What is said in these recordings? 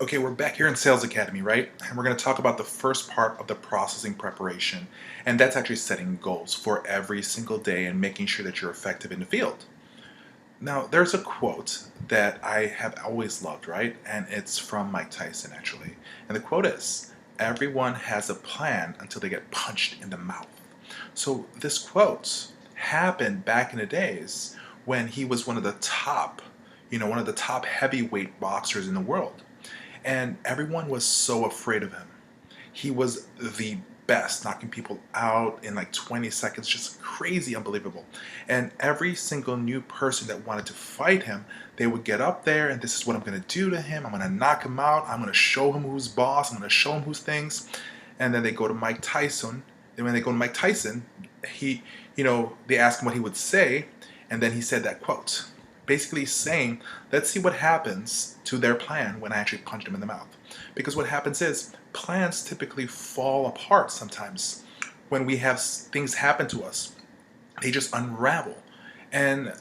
Okay, we're back here in Sales Academy, right? And we're going to talk about the first part of the processing preparation, and that's actually setting goals for every single day and making sure that you're effective in the field. Now, there's a quote that I have always loved, right? And it's from Mike Tyson, actually. And the quote is, "Everyone has a plan until they get punched in the mouth." So this quote happened back in the days when he was one of the top, one of the top heavyweight boxers in the world, and everyone was so afraid of him. He was the best, knocking people out in like 20 seconds, just crazy, unbelievable. And every single new person that wanted to fight him, they would get up there and this is what I'm going to do to him. I'm going to knock him out. I'm going to show him who's boss. I'm going to show him who's things. And then they go to Mike Tyson. And when they go to Mike Tyson, they ask him what he would say. And then he said that quote, basically saying, let's see what happens to their plan when I actually punch them in the mouth. Because what happens is plans typically fall apart sometimes when we have things happen to us. They just unravel. And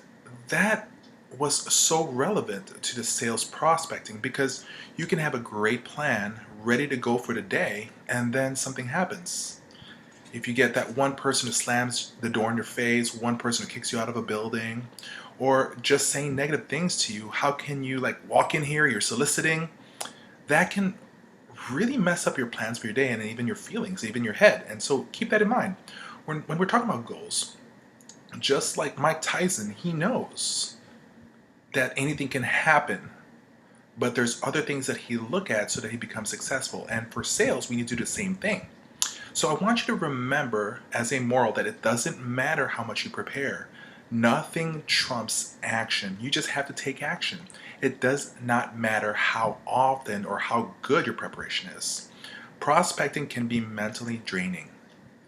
that was so relevant to the sales prospecting because you can have a great plan ready to go for the day and then something happens. If you get that one person who slams the door in your face, one person who kicks you out of a building, or just saying negative things to you, how can you walk in here, you're soliciting? That can really mess up your plans for your day and even your feelings, even your head. And so keep that in mind. When we're talking about goals, just like Mike Tyson, he knows that anything can happen, but there's other things that he look at so that he becomes successful. And for sales, we need to do the same thing. So I want you to remember as a moral that it doesn't matter how much you prepare. Nothing trumps action. You just have to take action. It does not matter how often or how good your preparation is. Prospecting can be mentally draining.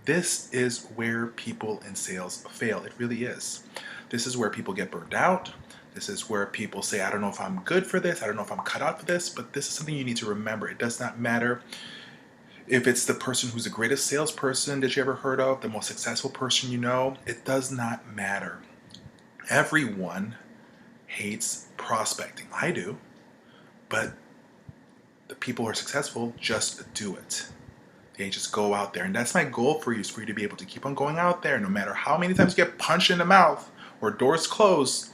This is where people in sales fail. It really is. This is where people get burned out. This is where people say, I don't know if I'm good for this. I don't know if I'm cut out for this. But this is something you need to remember. It does not matter if it's the person who's the greatest salesperson that you ever heard of, the most successful person you know. It does not matter. Everyone hates prospecting. I do. But the people who are successful just do it. They just go out there. And that's my goal for you, is for you to be able to keep on going out there. No matter how many times you get punched in the mouth or doors closed,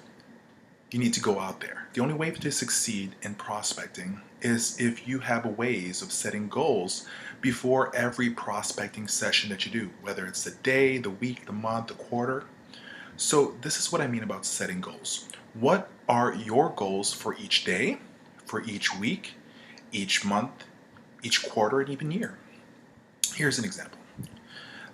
you need to go out there. The only way to succeed in prospecting is if you have ways of setting goals before every prospecting session that you do, whether it's the day, the week, the month, the quarter. So this is what I mean about setting goals. What are your goals for each day, for each week, each month, each quarter, and even year? Here's an example.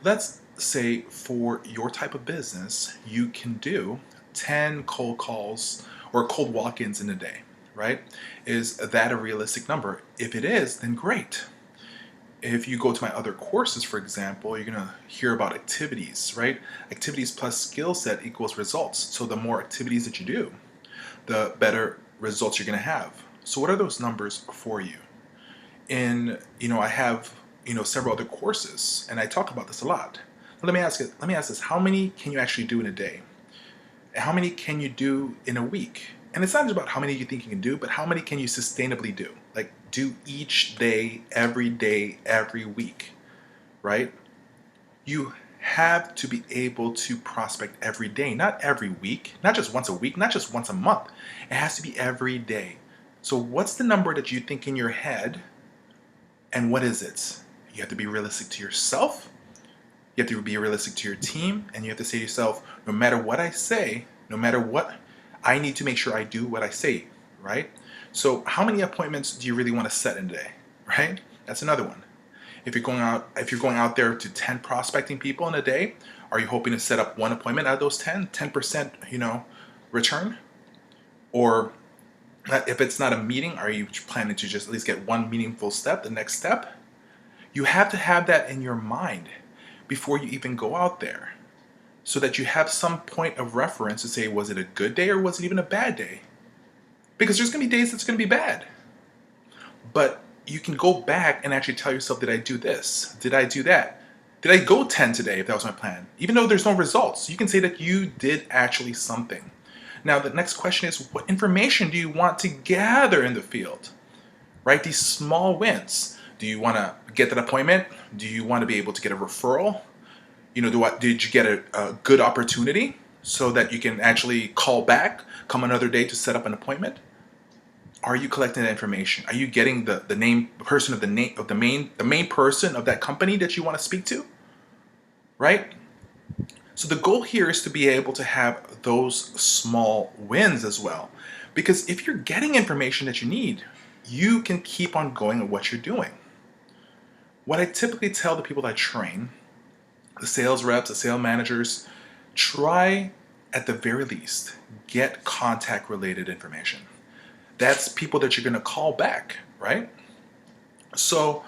Let's say for your type of business, you can do 10 cold calls or cold walk-ins in a day, right? Is that a realistic number? If it is, then great. If you go to my other courses, for example, you're going to hear about activities, right? Activities plus skill set equals results. So the more activities that you do, the better results you're going to have. So what are those numbers for you? I have, several other courses and I talk about this a lot. Let me ask this. How many can you actually do in a day? How many can you do in a week? And it's not just about how many you think you can do, but how many can you sustainably do? Like do each day, every week, right? You have to be able to prospect every day, not every week, not just once a week, not just once a month. It has to be every day. So what's the number that you think in your head and what is it? You have to be realistic to yourself. You have to be realistic to your team, and you have to say to yourself, no matter what I say, no matter what, I need to make sure I do what I say, right? So how many appointments do you really want to set in a day, right? That's another one. If you're going out there to 10 prospecting people in a day, are you hoping to set up one appointment out of those 10%, return? Or if it's not a meeting, are you planning to just at least get one meaningful step, the next step? You have to have that in your mind before you even go out there, so that you have some point of reference to say, was it a good day or was it even a bad day? Because there's going to be days that's going to be bad. But you can go back and actually tell yourself, did I do this? Did I do that? Did I go 10 today if that was my plan? Even though there's no results, you can say that you did actually something. Now, the next question is, what information do you want to gather in the field? right? These small wins. Do you want to get that appointment? Do you want to be able to get a referral? Did you get a good opportunity so that you can actually call back, come another day to set up an appointment? Are you collecting that information? Are you getting the name, the person of the name of the main person of that company that you want to speak to, right? So the goal here is to be able to have those small wins as well. Because if you're getting information that you need, you can keep on going at what you're doing. What I typically tell the people that I train, the sales reps, the sales managers, try at the very least, get contact related information. That's people that you're going to call back, right? So,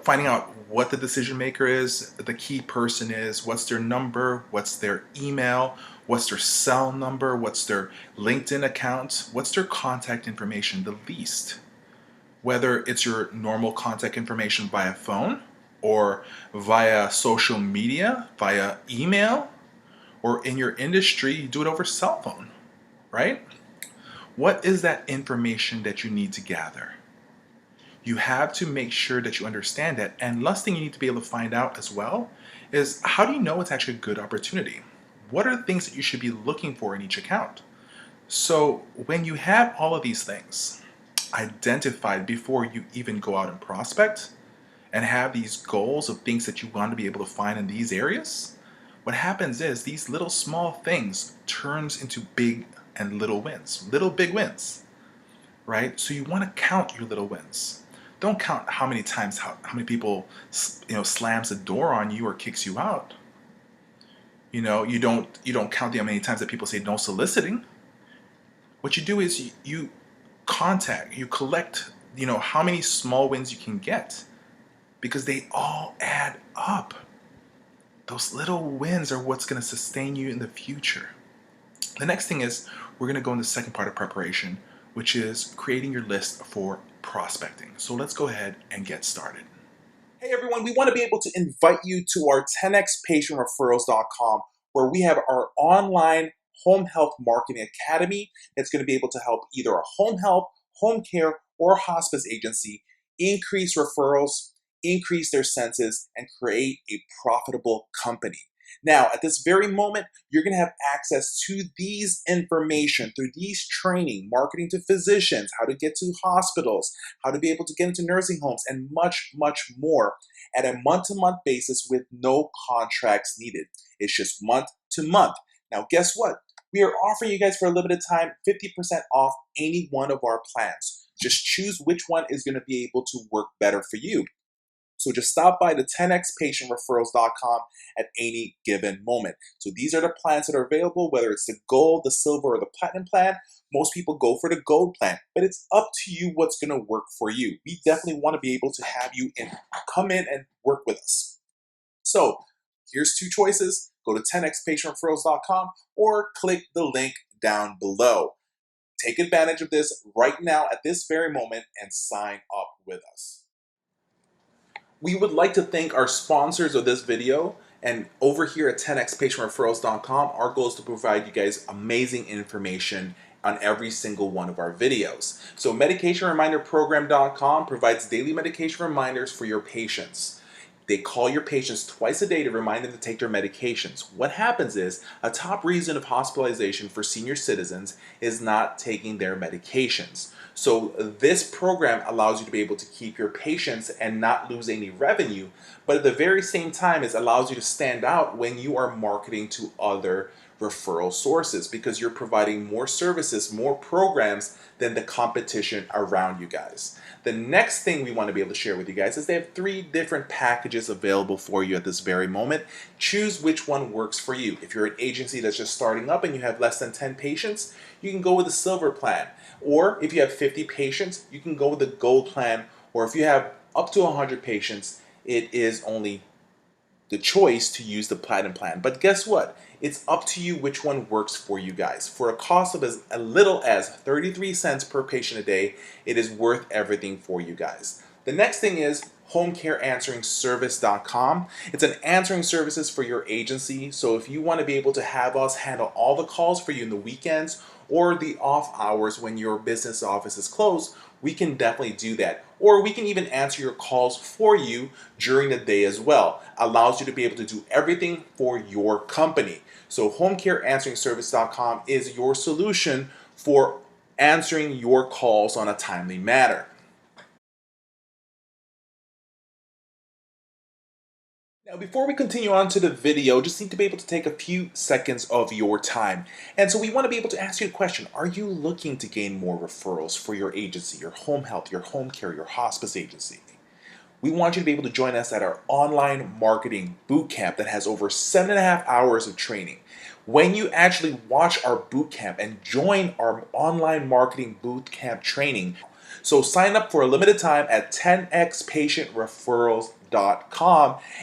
finding out what the decision maker is, the key person is, what's their number, what's their email, what's their cell number, what's their LinkedIn account, what's their contact information, the least. Whether it's your normal contact information via phone or via social media, via email, or in your industry, you do it over cell phone, right? What is that information that you need to gather? You have to make sure that you understand that. And last thing you need to be able to find out as well is, how do you know it's actually a good opportunity? What are the things that you should be looking for in each account? So when you have all of these things identified before you even go out and prospect and have these goals of things that you want to be able to find in these areas, what happens is these little small things turns into big and little wins, little big wins, right? So you want to count your little wins. Don't count how many times, how many people, slams the door on you or kicks you out. You don't count the how many times that people say no soliciting. What you do is you collect, how many small wins you can get, because they all add up. Those little wins are what's going to sustain you in the future. The next thing is, we're going to go in the second part of preparation, which is creating your list for prospecting. So let's go ahead and get started. Hey everyone, we want to be able to invite you to our 10xpatientreferrals.com, where we have our online home health marketing academy that's going to be able to help either a home health, home care, or hospice agency increase referrals, increase their census, and create a profitable company. Now, at this very moment, you're going to have access to these information through these training, marketing to physicians, how to get to hospitals, how to be able to get into nursing homes, and much, much more at a month-to-month basis with no contracts needed. It's just month to month. Now, guess what? We are offering you guys for a limited time 50% off any one of our plans. Just choose which one is going to be able to work better for you. So just stop by the 10xpatientreferrals.com at any given moment. So these are the plans that are available, whether it's the gold, the silver, or the platinum plan. Most people go for the gold plan, but it's up to you what's going to work for you. We definitely want to be able to have you come in and work with us. So here's two choices. Go to 10xpatientreferrals.com or click the link down below. Take advantage of this right now at this very moment and sign up with us. We would like to thank our sponsors of this video. And over here at 10xpatientreferrals.com, our goal is to provide you guys amazing information on every single one of our videos. So medicationreminderprogram.com provides daily medication reminders for your patients. They call your patients twice a day to remind them to take their medications. What happens is, a top reason of hospitalization for senior citizens is not taking their medications. So this program allows you to be able to keep your patients and not lose any revenue, but at the very same time, it allows you to stand out when you are marketing to other referral sources, because you're providing more services, more programs than the competition around you guys. The next thing we want to be able to share with you guys is they have 3 different packages available for you at this very moment. Choose which one works for you. If you're an agency that's just starting up and you have less than 10 patients, you can go with the silver plan. Or if you have 50 patients, you can go with the gold plan. Or if you have up to 100 patients, it is only the choice to use the platinum plan. But guess what? It's up to you which one works for you guys. For a cost of as little as 33 cents per patient a day, it is worth everything for you guys. The next thing is homecareansweringservice.com. It's an answering services for your agency. So if you want to be able to have us handle all the calls for you in the weekends or the off hours when your business office is closed, we can definitely do that. Or we can even answer your calls for you during the day as well. Allows you to be able to do everything for your company. So homecareansweringservice.com is your solution for answering your calls on a timely manner. Now, before we continue on to the video, just need to be able to take a few seconds of your time. And so we want to be able to ask you a question. Are you looking to gain more referrals for your agency, your home health, your home care, your hospice agency? We want you to be able to join us at our online marketing bootcamp that has over 7.5 hours of training. When you actually watch our bootcamp and join our online marketing bootcamp training, so sign up for a limited time at 10xpatientreferrals.com